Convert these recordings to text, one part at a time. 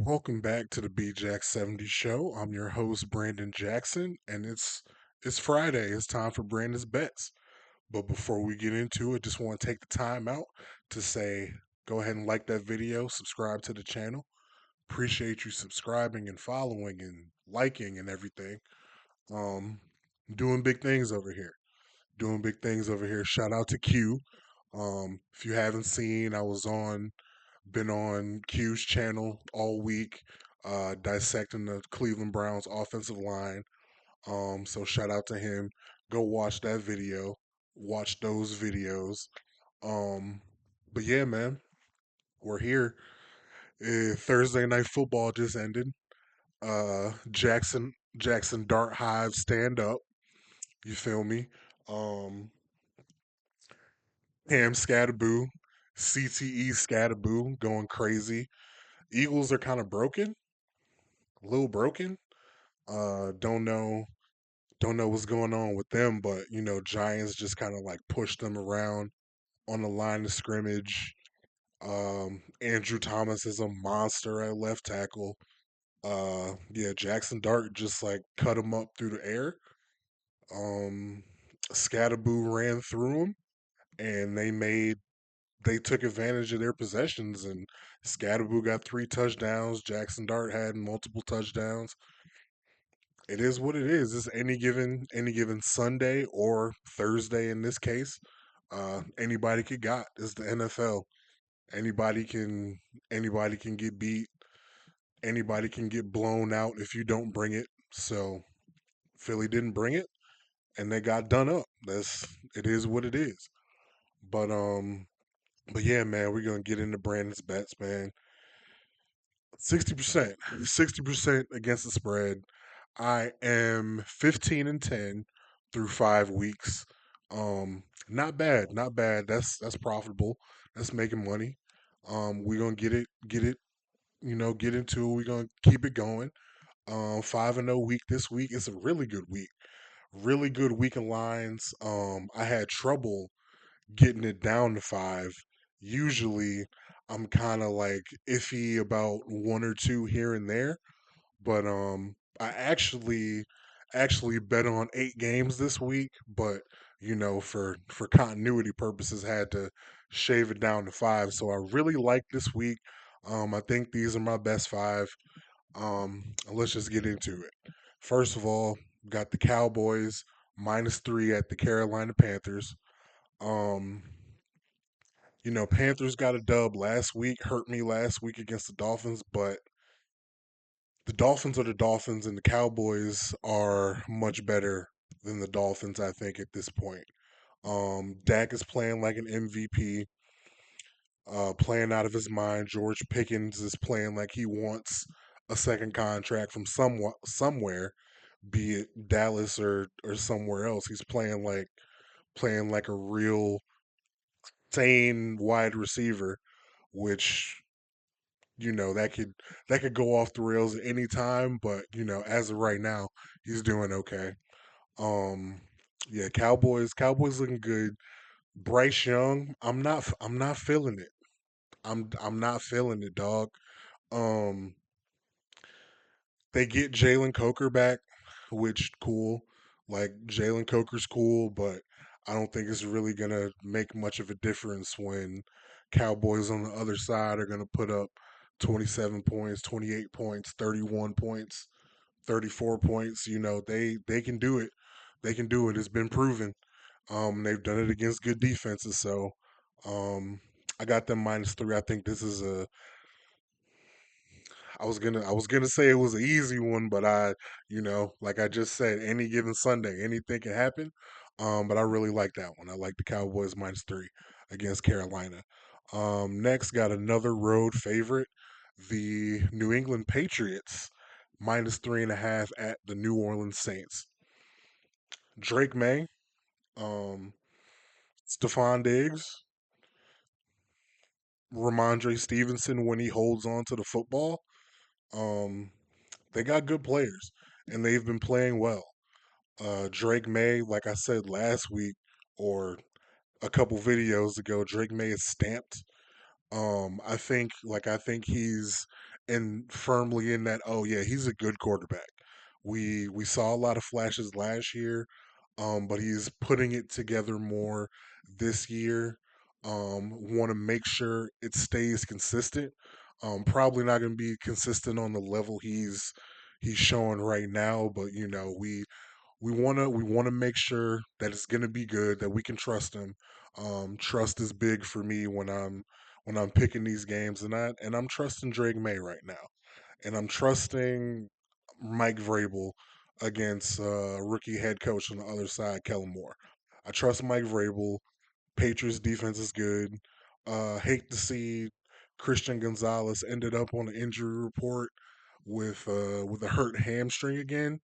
Welcome back to the BJack 70 show. I'm your host Brandon Jackson, and it's Friday. It's time for Brandon's bets. But before we get into it, just want to take the time out to say go ahead and like that video, subscribe to the channel. Appreciate you subscribing and following and liking and everything. Um doing big things over here. Doing big things over here. Shout out to Q. If you haven't seen, I was on been on Q's channel all week, dissecting the Cleveland Browns offensive line. So shout out to him. Go watch that video. Watch those videos. Um, but yeah, man, we're here. Thursday night football just ended. Jackson Dart Hive stand up. You feel me? Um, Ham Scatterboo, CTE Scatterboo going crazy. Eagles are kind of broken, a little broken. Don't know what's going on with them, but Giants just kind of like pushed them around on the line of scrimmage. Andrew Thomas is a monster at left tackle. Yeah, Jackson Dart just like cut him up through the air. Um, Scatterboo ran through him, and they took advantage of their possessions. And Scatterboo got 3 touchdowns. Jackson Dart had multiple touchdowns. It is what it is. It's any given Sunday or Thursday in this case. Anybody could got. It's the NFL. Anybody can anybody can get beat. Anybody can get blown out if you don't bring it. So Philly didn't bring it, and they got done up. It is what it is. But but yeah, man, we're gonna get into Brandon's bets, man. 60%, 60% against the spread. I am 15-10 through 5 weeks. Not bad, not bad. That's profitable. That's making money. We're gonna get it, get into it. We're gonna keep it going. 5-0 week this week. It's a really good week. Really good week in lines. I had trouble getting it down to 5. Usually I'm kind of like iffy about one or two here and there, but I actually bet on 8 games this week, but for continuity purposes had to shave it down to 5. So I really like this week. I think these are my best 5. Let's just get into it. First of all, got the Cowboys -3 at the Carolina Panthers. Um, Panthers got a dub last week, hurt me last week against the Dolphins, but the Dolphins are the Dolphins, and the Cowboys are much better than the Dolphins, I think, at this point. Dak is playing like an MVP, playing out of his mind. George Pickens is playing like he wants a second contract from somewhere, be it Dallas or somewhere else. He's playing like a real sane wide receiver, which that could go off the rails at any time, but as of right now, he's doing okay. Um, yeah, Cowboys looking good. Bryce Young, I'm not feeling it. I'm not feeling it, dog. Um, they get Jalen Coker back, which cool. Like Jalen Coker's cool, but I don't think it's really gonna make much of a difference when Cowboys on the other side are gonna put up 27 points, 28 points, 31 points, 34 points. They can do it. They can do it. It's been proven. They've done it against good defenses. So um, I got them -3. I think this is a I was gonna say it was an easy one, but like I just said, any given Sunday, anything can happen. But I really like that one. I like the Cowboys -3 against Carolina. Next, got another road favorite, the New England Patriots -3.5 at the New Orleans Saints. Drake May, um, Stephon Diggs, Ramondre Stevenson when he holds on to the football. Um, they got good players, and they've been playing well. Drake May, like I said last week or a couple videos ago, Drake May is stamped. I think he's and firmly in that, oh yeah, he's a good quarterback. We saw a lot of flashes last year, but he's putting it together more this year. Want to make sure it stays consistent. Probably not going to be consistent on the level he's showing right now, but you know we want to make sure that it's going to be good, that we can trust him. Trust is big for me when I'm picking these games, and I'm trusting Drake May right now, and I'm trusting Mike Vrabel against rookie head coach on the other side, Kellen Moore. I trust Mike Vrabel. Patriots defense is good. Hate to see Christian Gonzalez ended up on the injury report with a hurt hamstring again.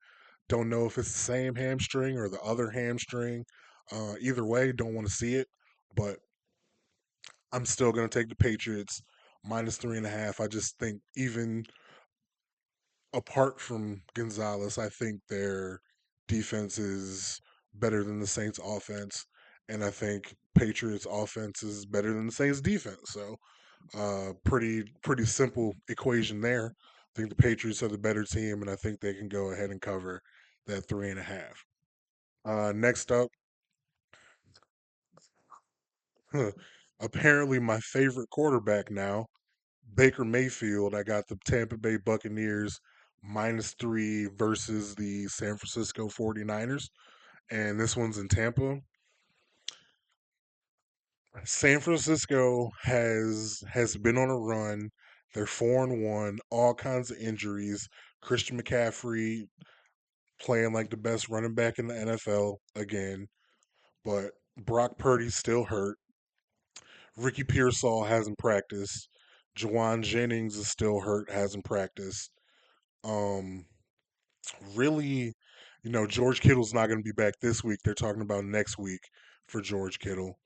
Don't know if it's the same hamstring or the other hamstring. Either way, don't want to see it, but I'm still going to take the Patriots minus 3.5. I just think even apart from Gonzalez, I think their defense is better than the Saints offense. And I think Patriots offense is better than the Saints defense. So pretty simple equation there. I think the Patriots are the better team, and I think they can go ahead and cover that 3.5. Next up, apparently my favorite quarterback now, Baker Mayfield. I got the Tampa Bay Buccaneers -3 versus the San Francisco 49ers, and this one's in Tampa. San Francisco has been on a run. They're 4-1, all kinds of injuries. Christian McCaffrey playing like the best running back in the NFL again, but Brock Purdy's still hurt. Ricky Pearsall hasn't practiced. Jawan Jennings is still hurt, hasn't practiced. Um, really, George Kittle's not going to be back this week. They're talking about next week for George Kittle.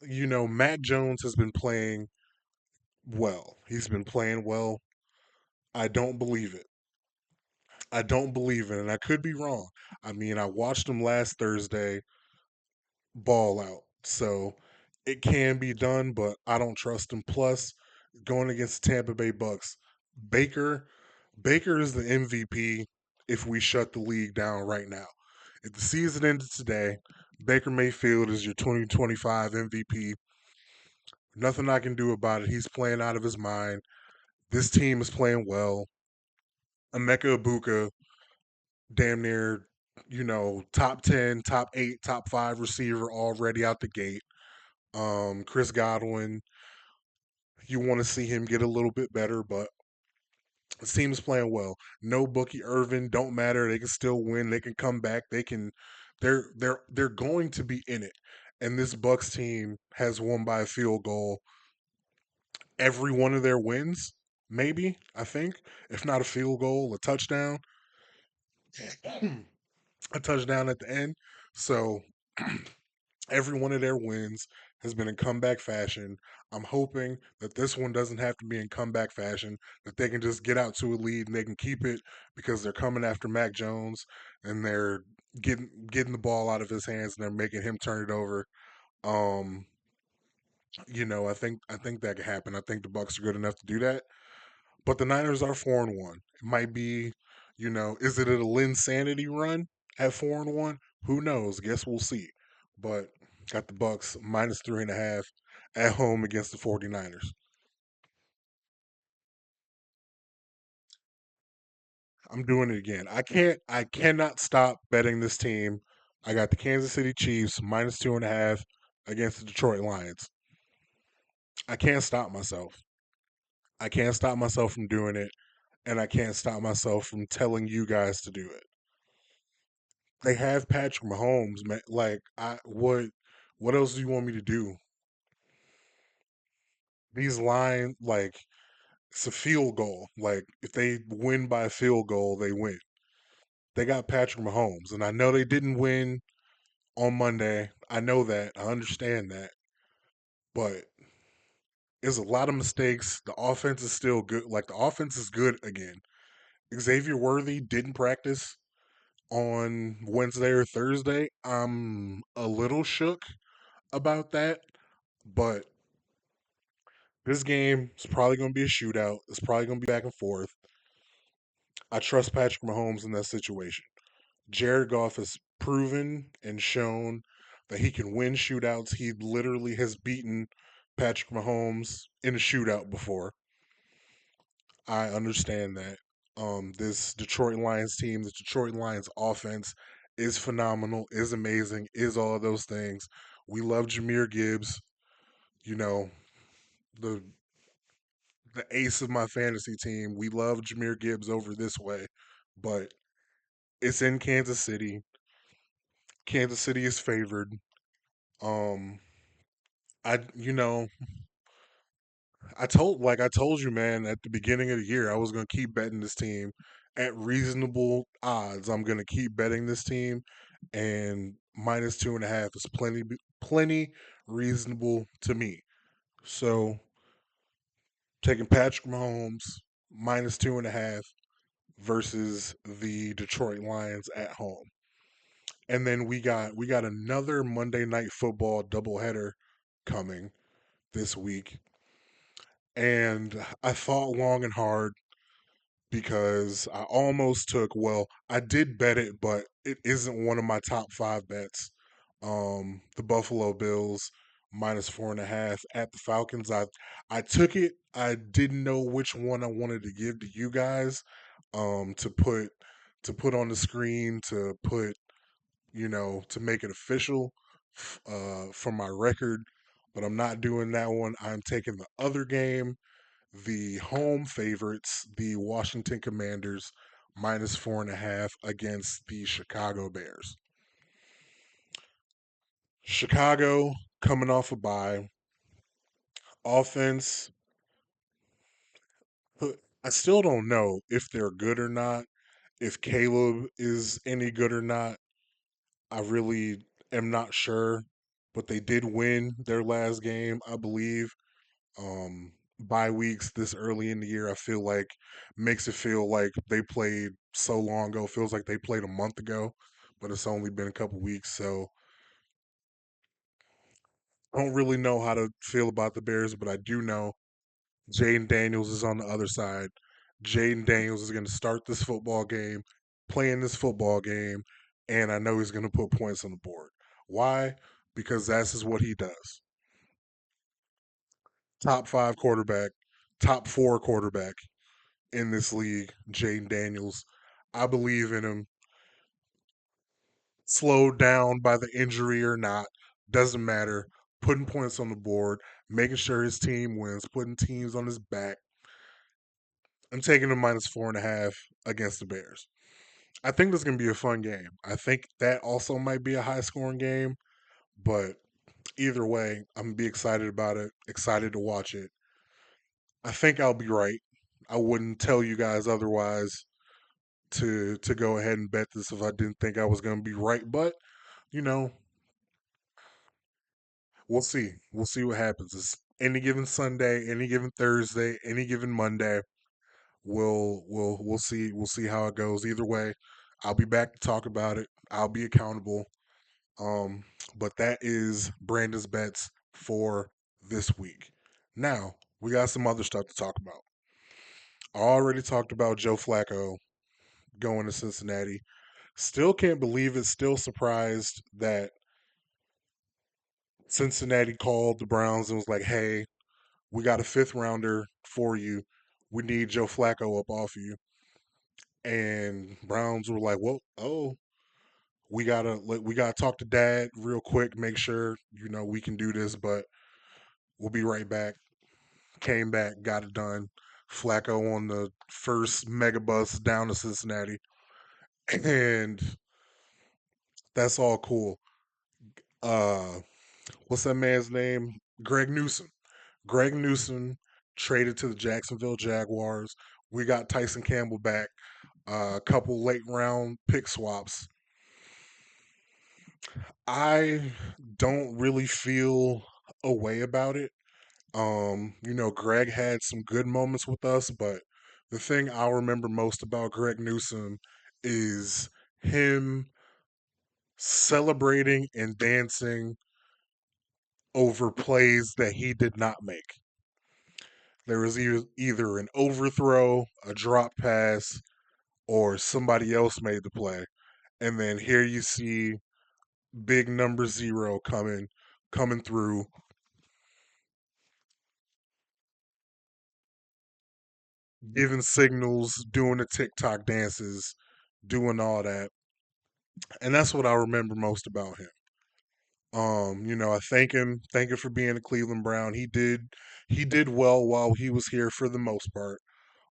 Matt Jones has been playing well. He's been playing well. I don't believe it. I don't believe it, and I could be wrong. I mean, I watched him last Thursday ball out. So it can be done, but I don't trust him. Plus, going against the Tampa Bay Bucks, Baker, Baker is the MVP if we shut the league down right now. If the season ended today, Baker Mayfield is your 2025 MVP. Nothing I can do about it. He's playing out of his mind. This team is playing well. Emeka Ibuka, damn near, top 10, top 8, top 5 receiver already out the gate. Chris Godwin, you want to see him get a little bit better, but the team is playing well. No Bookie Irvin, don't matter. They can still win. They can come back. They're going to be in it. And this Bucks team has won by a field goal every one of their wins, maybe, I think. If not a field goal, a touchdown. A touchdown at the end. So every one of their wins has been in comeback fashion. I'm hoping that this one doesn't have to be in comeback fashion, that they can just get out to a lead and they can keep it because they're coming after Mac Jones and they're getting the ball out of his hands and they're making him turn it over. Um, I think that could happen. I think the Bucks are good enough to do that. But the Niners are 4-1. It might be, is it a Linsanity run at 4-1? Who knows? Guess we'll see. But got the Bucks -3.5 at home against the 49ers. I'm doing it again. I cannot stop betting this team. I got the Kansas City Chiefs -2.5 against the Detroit Lions. I can't stop myself. I can't stop myself from doing it, and I can't stop myself from telling you guys to do it. They have Patrick Mahomes, man. Like, what else do you want me to do? These line, like, it's a field goal. Like, if they win by a field goal, they win. They got Patrick Mahomes, and I know they didn't win on Monday. I know that. I understand that. But there's a lot of mistakes. The offense is still good. Like, the offense is good again. Xavier Worthy didn't practice on Wednesday or Thursday. I'm a little shook about that, but This game is probably going to be a shootout. It's probably going to be back and forth. I trust Patrick Mahomes in that situation. Jared Goff has proven and shown that he can win shootouts. He literally has beaten Patrick Mahomes in a shootout before. I understand that. This Detroit Lions team, the Detroit Lions offense is phenomenal, is amazing, is all of those things. We love Jameer Gibbs, you know, the the ace of my fantasy team. We love Jameer Gibbs over this way, but it's in Kansas City. Kansas City is favored. Um, I I told you, man, at the beginning of the year, I was gonna keep betting this team at reasonable odds. I'm gonna keep betting this team, and -2.5 is plenty reasonable to me. So taking Patrick Mahomes -2.5 versus the Detroit Lions at home. And then we got another Monday night football doubleheader coming this week. And I thought long and hard because I almost took, well, I did bet it, but it isn't one of my top five bets. The Buffalo Bills -4.5 at the Falcons. I took it. I didn't know which one I wanted to give to you guys, to put on the screen, to put, to make it official, for my record. But I'm not doing that one. I'm taking the other game, the home favorites, the Washington Commanders, -4.5 against the Chicago Bears. Chicago coming off a bye. Offense, I still don't know if they're good or not, if Caleb is any good or not. I really am not sure, but they did win their last game, I believe. Bye weeks this early in the year, I feel like makes it feel like they played so long ago. Feels like they played a month ago, but it's only been a couple weeks. So I don't really know how to feel about the Bears, but I do know Jaden Daniels is on the other side. Jaden Daniels is going to start this football game, playing this football game, and I know he's going to put points on the board. Why? Because that's just what he does. Top five quarterback, top four quarterback in this league, Jaden Daniels. I believe in him. Slowed down by the injury or not, doesn't matter. Putting points on the board, making sure his team wins, putting teams on his back. I'm taking him -4.5 against the Bears. I think this is going to be a fun game. I think that also might be a high scoring game, but either way, I'm going to be excited about it, excited to watch it. I think I'll be right. I wouldn't tell you guys otherwise to go ahead and bet this if I didn't think I was going to be right, but you know, we'll see. We'll see what happens. It's any given Sunday, any given Thursday, any given Monday. We'll see how it goes. Either way, I'll be back to talk about it. I'll be accountable. Um, but that is Brandon's bets for this week. Now we got some other stuff to talk about. I already talked about Joe Flacco going to Cincinnati. Still can't believe it. Still surprised that Cincinnati called the Browns and was like, "Hey, we got a fifth rounder for you. We need Joe Flacco up off you." And Browns were like, "Well, oh, we gotta talk to Dad real quick, make sure we can do this, but we'll be right back." Came back, got it done. Flacco on the first mega bus down to Cincinnati, and that's all cool. Uh, what's that man's name? Greg Newsom. Greg Newsom traded to the Jacksonville Jaguars. We got Tyson Campbell back. A couple late round pick swaps. I don't really feel a way about it. Greg had some good moments with us, but the thing I'll remember most about Greg Newsom is him celebrating and dancing over plays that he did not make. There was either an overthrow, a drop pass, or somebody else made the play. And then here you see big number zero coming through, giving signals, doing the TikTok dances, doing all that. And that's what I remember most about him. I thank him for being a Cleveland Brown. He did well while he was here for the most part.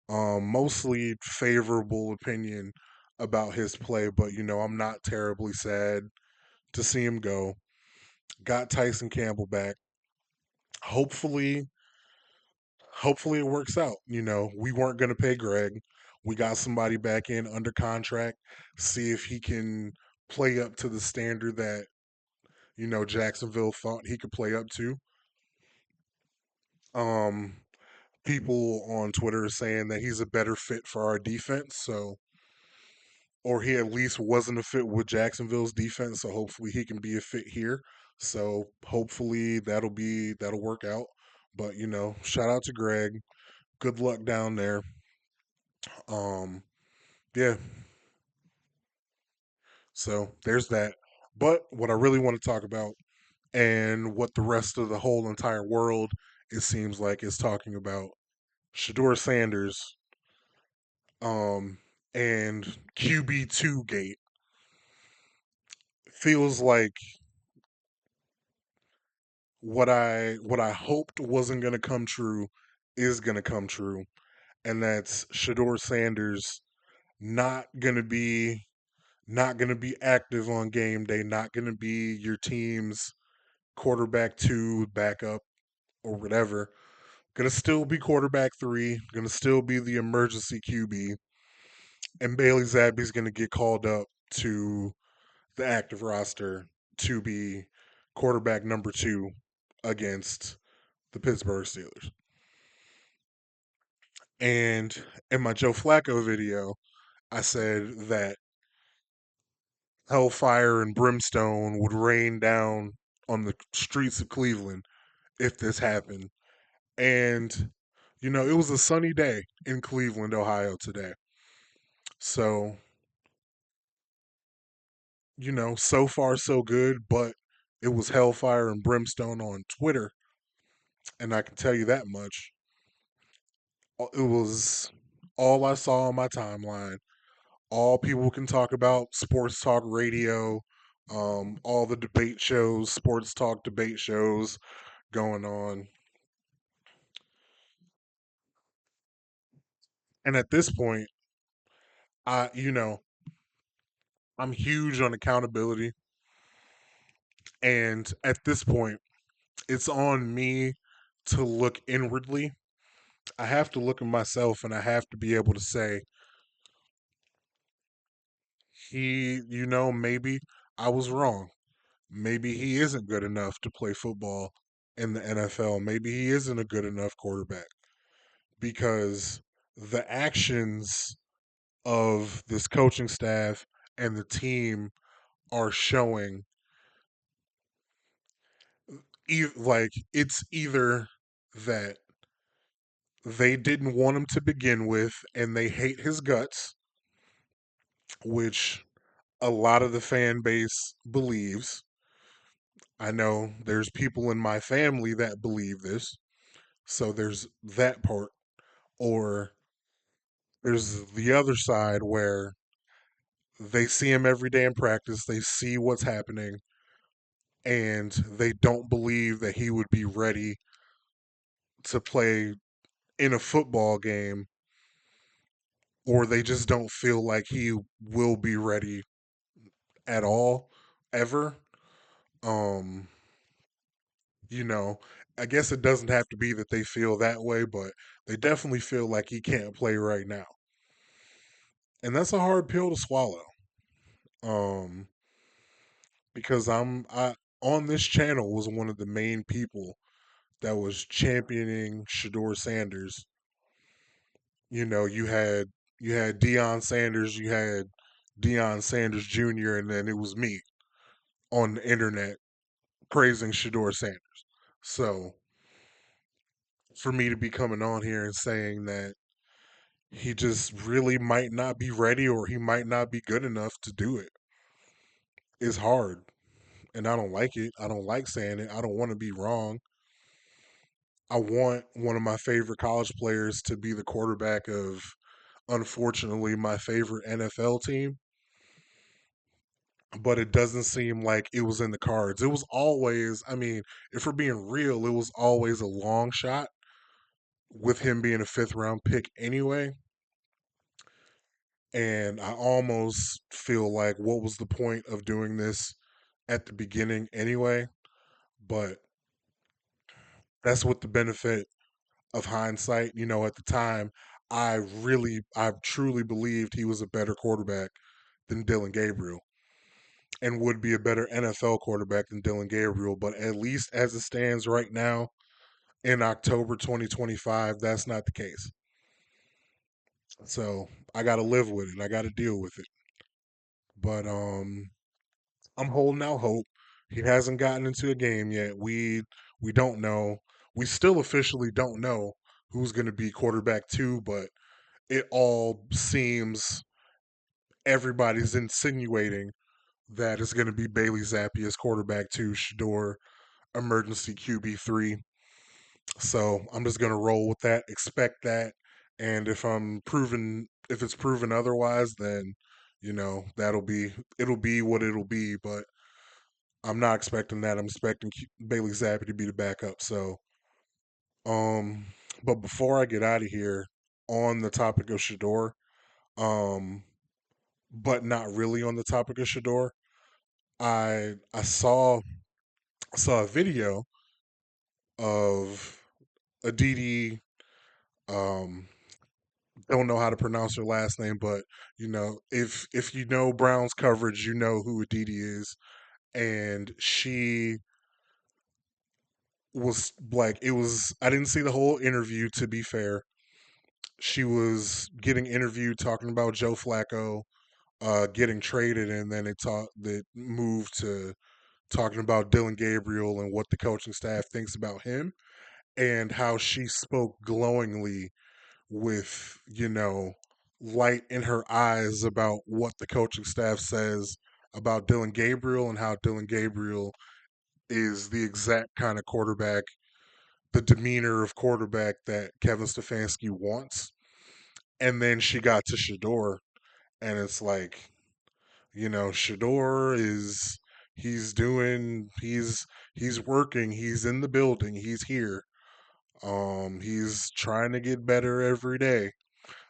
Mostly favorable opinion about his play, but I'm not terribly sad to see him go. Got Tyson Campbell back. Hopefully, hopefully it works out. We weren't going to pay Greg. We got somebody back in under contract. See if he can play up to the standard that Jacksonville thought he could play up to. Um, People on Twitter are saying that he's a better fit for our defense. So, or he at least wasn't a fit with Jacksonville's defense. So hopefully he can be a fit here. So hopefully that'll work out. But shout out to Greg. Good luck down there. Um, yeah. So there's that. But what I really want to talk about, and what the rest of the whole entire world, it seems like, is talking about, Shador Sanders, um, and QB2 gate. Feels like what I hoped wasn't gonna come true is gonna come true, and that's Shador Sanders not gonna be not gonna be active on game day, not gonna be your team's quarterback two, backup, or whatever. Gonna still be quarterback three, gonna still be the emergency QB, and Bailey Zappi's gonna get called up to the active roster to be quarterback number two against the Pittsburgh Steelers. And in my Joe Flacco video, I said that hellfire and brimstone would rain down on the streets of Cleveland if this happened. And, it was a sunny day in Cleveland, Ohio today. So, so far so good, but it was hellfire and brimstone on Twitter. And I can tell you that much. It was all I saw on my timeline. All people can talk about, sports talk radio, all the debate shows, sports talk debate shows going on. And at this point, I you know, I'm huge on accountability, and at this point, it's on me to look inwardly. I have to look at myself and I have to be able to say, maybe I was wrong. Maybe he isn't good enough to play football in the NFL. Maybe he isn't a good enough quarterback, because the actions of this coaching staff and the team are showing, like, it's either that they didn't want him to begin with and they hate his guts, which a lot of the fan base believes. I know there's people in my family that believe this. So there's that part. Or there's the other side where they see him every day in practice, they see what's happening, and they don't believe that he would be ready to play in a football game, or they just don't feel like he will be ready at all, ever. Um, you know, I guess it doesn't have to be that they feel that way, but they definitely feel like he can't play right now. And that's a hard pill to swallow. Um, because I on this channel was one of the main people that was championing Shador Sanders. You had Deion Sanders, you had Deion Sanders Jr., and then it was me on the internet praising Shador Sanders. So for me to be coming on here and saying that he just really might not be ready or he might not be good enough to do it is hard. And I don't like it. I don't like saying it. I don't want to be wrong. I want one of my favorite college players to be the quarterback of, unfortunately, my favorite NFL team. But it doesn't seem like it was in the cards. It was always, I mean, if we're being real, it was always a long shot with him being a fifth round pick anyway. And I almost feel like what was the point of doing this at the beginning anyway? But that's what the benefit of hindsight. At the time, I truly believed he was a better quarterback than Dylan Gabriel and would be a better NFL quarterback than Dylan Gabriel. But at least as it stands right now in October 2025, that's not the case. So I got to live with it. I got to deal with it. But I'm holding out hope. He hasn't gotten into a game yet. We don't know. We still officially don't know who's going to be quarterback two, but it all seems everybody's insinuating that it's going to be Bailey Zappi as quarterback two, Shador emergency QB3. So I'm just going to roll with that, expect that, and if it's proven otherwise, then it'll be what it'll be. But I'm not expecting that. I'm expecting Bailey Zappi to be the backup. So, um, but before I get out of here, on the topic of Shador, um, but not really on the topic of Shador, I saw a video of Aditi. Um, don't know how to pronounce her last name, but if you know Browns coverage, you know who Aditi is, and she was like, it was. I didn't see the whole interview. To be fair, she was getting interviewed talking about Joe Flacco getting traded, and then that moved to talking about Dylan Gabriel and what the coaching staff thinks about him, and how she spoke glowingly with light in her eyes about what the coaching staff says about Dylan Gabriel and how Dylan Gabriel is the exact kind of quarterback, the demeanor of quarterback that Kevin Stefanski wants. And then she got to Shador, and it's like, Shador is he's working, he's in the building, he's here. He's trying to get better every day.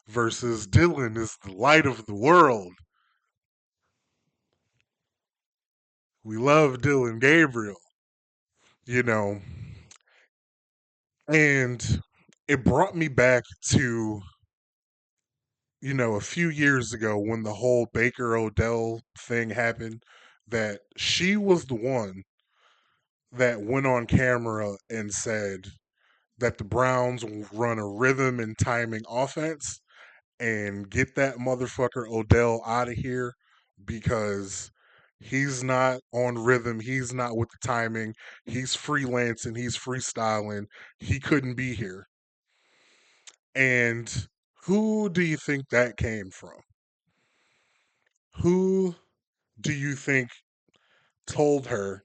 Versus Dylan is the light of the world. We love Dylan Gabriel, you know, and it brought me back to a few years ago when the whole Baker Odell thing happened, that she was the one that went on camera and said that the Browns will run a rhythm and timing offense and get that motherfucker Odell out of here because he's not on rhythm. He's not with the timing. He's freelancing. He's freestyling. He couldn't be here. And who do you think that came from? Who do you think told her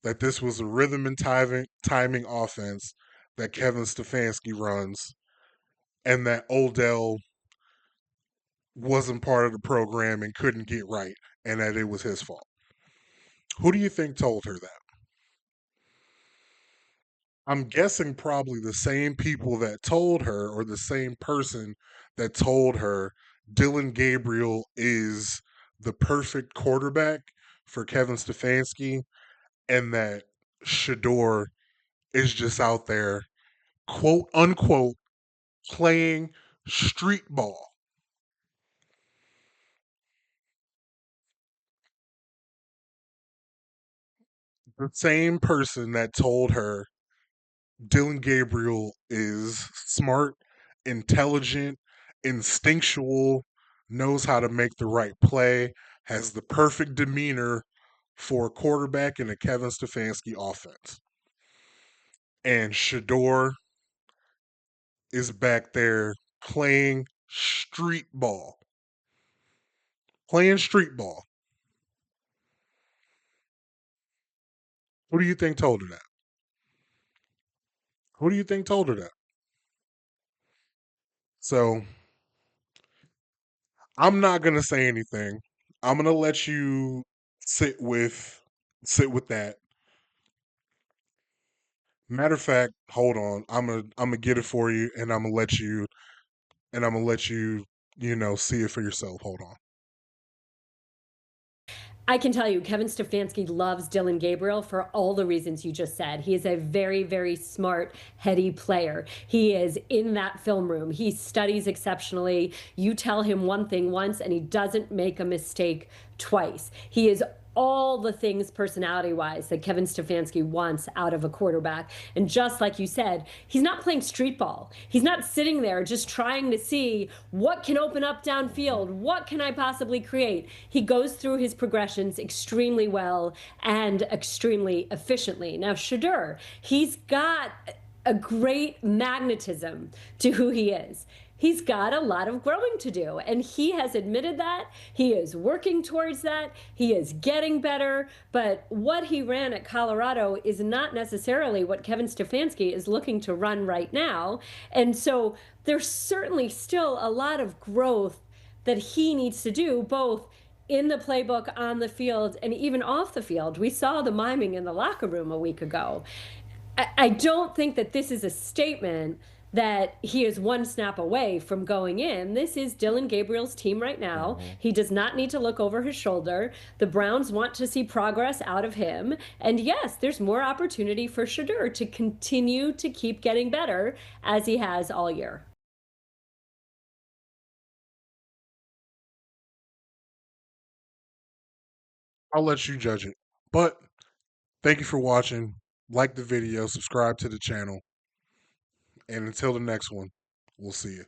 that this was a rhythm and timing offense that Kevin Stefanski runs and that Odell wasn't part of the program and couldn't get right and that it was his fault? Who do you think told her that? I'm guessing probably the same people that told her, or the same person that told her Dylan Gabriel is the perfect quarterback for Kevin Stefanski, and that Shador is just out there, quote unquote, playing street ball. The same person that told her Dylan Gabriel is smart, intelligent, instinctual, knows how to make the right play, has the perfect demeanor for a quarterback in a Kevin Stefanski offense. And Shador is back there playing street ball. Playing street ball. Who do you think told her that? Who do you think told her that? So I'm not gonna say anything. I'm gonna let you sit with sit with that. Matter of fact, hold on. I'm gonna get it for you, and I'm gonna let you see it for yourself. Hold on. I can tell you, Kevin Stefanski loves Dylan Gabriel for all the reasons you just said. He is a very, very smart, heady player. He is in that film room. He studies exceptionally. You tell him one thing once, and he doesn't make a mistake twice. He is all the things personality wise that Kevin Stefanski wants out of a quarterback. And just like you said, he's not playing street ball. He's not sitting there just trying to see what can open up downfield. What can I possibly create? He goes through his progressions extremely well and extremely efficiently. Now, Shadur, he's got a great magnetism to who he is. He's got a lot of growing to do, and he has admitted that. He is working towards that. He is getting better, but what he ran at Colorado is not necessarily what Kevin Stefanski is looking to run right now. And so there's certainly still a lot of growth that he needs to do, both in the playbook, on the field, and even off the field. We saw the miming in the locker room a week ago. I don't think that this is a statement that he is one snap away from going in. This is Dylan Gabriel's team right now. Mhm. He does not need to look over his shoulder. The Browns want to see progress out of him. And yes, there's more opportunity for Shadur to continue to keep getting better as he has all year. I'll let you judge it. But thank you for watching. Like the video, subscribe to the channel, and until the next one, we'll see you.